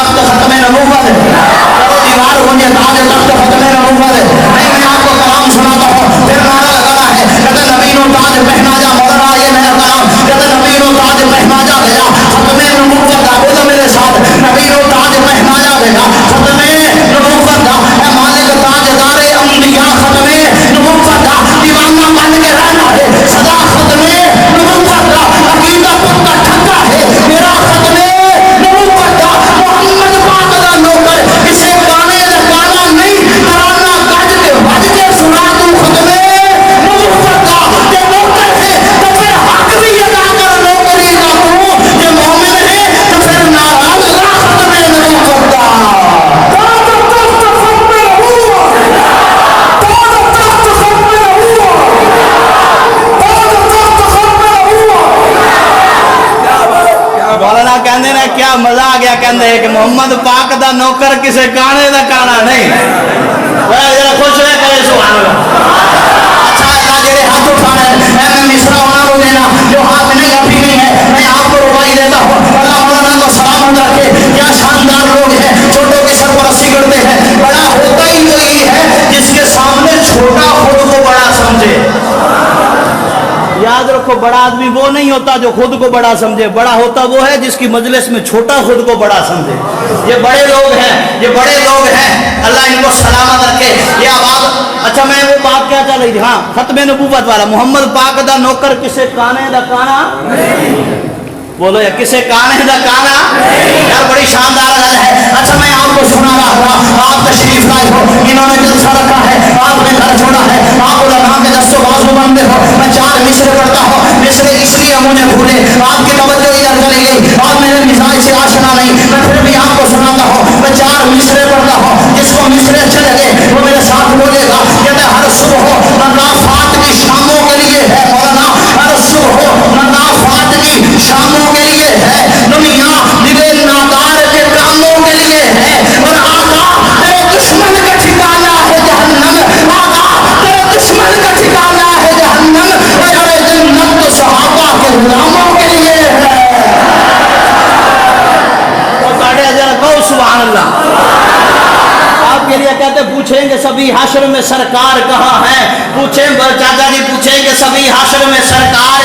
तख्त खत्म नबूवत, करो दीवार गुंजे ताज तख्त खत्म नबूवत। नहीं मैं आपको कलाम सुनाता हूँ, फिर नारा लगाना है, कहते नबीनो ताज पहना जा मौलाना, ये नया कलाम, कहते नबीनो ताज पहना जा गया खत्म नबूवत का, बोलो मेरे साथ, नबीनो ताज पहना जा गया खत्म नबूवत का, है मालिक ताजदार अंबिया खत्म नबूवत का, दीवाना बन के रहना है सदा खत्म नबूवत का, अकीदा पक्का ठक्का है मेरा खत्म नबूवत का, मोहम्मद पाक दा नौकर, किसे गाने दा गाना नहीं, तराना गज के बज के सुना तू खत्म नबूवत का, जे नौकर है तो फिर हक भी अदा कर नौकरी का तू, जे मोमिन है तो फिर नाराज ना खत्म नबूवत का। मौलाना कहते ने क्या मजा आ गया, कहते हैं कि मोहम्मद पाक दा नौकर किसे गाने दा गाना नहीं, जरा खुश रह करे सुभान अल्लाह। अच्छा अल्लाह जेरे हाथ उठाने मैं मिश्रा होना रो देना, जो हाथ नहीं अभी नहीं है मैं आपको रुबाई देता हूँ। अल्लाह मौलाना को सलामत रखे, क्या शानदार लोग हैं, छोटों की सरपरस्ती करते हैं। बड़ा होता ही वही है जिसके सामने छोटा खुद को बड़ा समझे। याद रखो, बड़ा आदमी वो नहीं होता जो खुद को बड़ा समझे, बड़ा होता वो है जिसकी मजलिस में छोटा खुद को बड़ा समझे। ये बड़े लोग हैं, ये बड़े लोग हैं, अल्लाह इनको सलामत रखे। ये आवाज, अच्छा मैं वो बात क्या चल रही थी, हाँ खत्म नबूवत वाला, मोहम्मद पाक दा नौकर किसे काने दा काना, बोलो या किसे काने दा काना, यार बड़ी शानदार गल है। अच्छा मैं आपको सुना रहा था, आप तशरीफ लाए हो, इन्होंने जलसा रखा है, आपने घर छोड़ा है, आप उलमा के दस्तों बाजू बंदे हो। मैं 4 मिसरे पढ़ता हूँ, मिसरे इसलिए मुझे भूले, आपकी तवज्जो इधर चली गई, आप मेरे मिजाज से आशना नहीं, मैं फिर भी आपको सुनाता हूँ। मैं 4 मिसरे पढ़ता हूँ, जिसको मिसरे अच्छे लगे वो मेरे साथ बोलेगा। कहते हर सुबह ननाफात की शामों के लिए है मौलाना, हर सुबह ननाफात की शामों के लिए है, दुनिया दिले नादार के कामों के लिए है, और आका तेरे दुश्मन का ठिकाना है जहन्नम, आका तेरे दुश्मन का ठिकाना है जहन्नम, और अरे जन्नत तो सहाबा के गुलामों के लिए है। और साढ़े हजार कहो सुभान अल्लाह। आपके लिए कहते पूछेंगे सभी हाशर में सरकार कहाँ है, पूछें चाचा जी पूछेंगे सभी हाशर में सरकार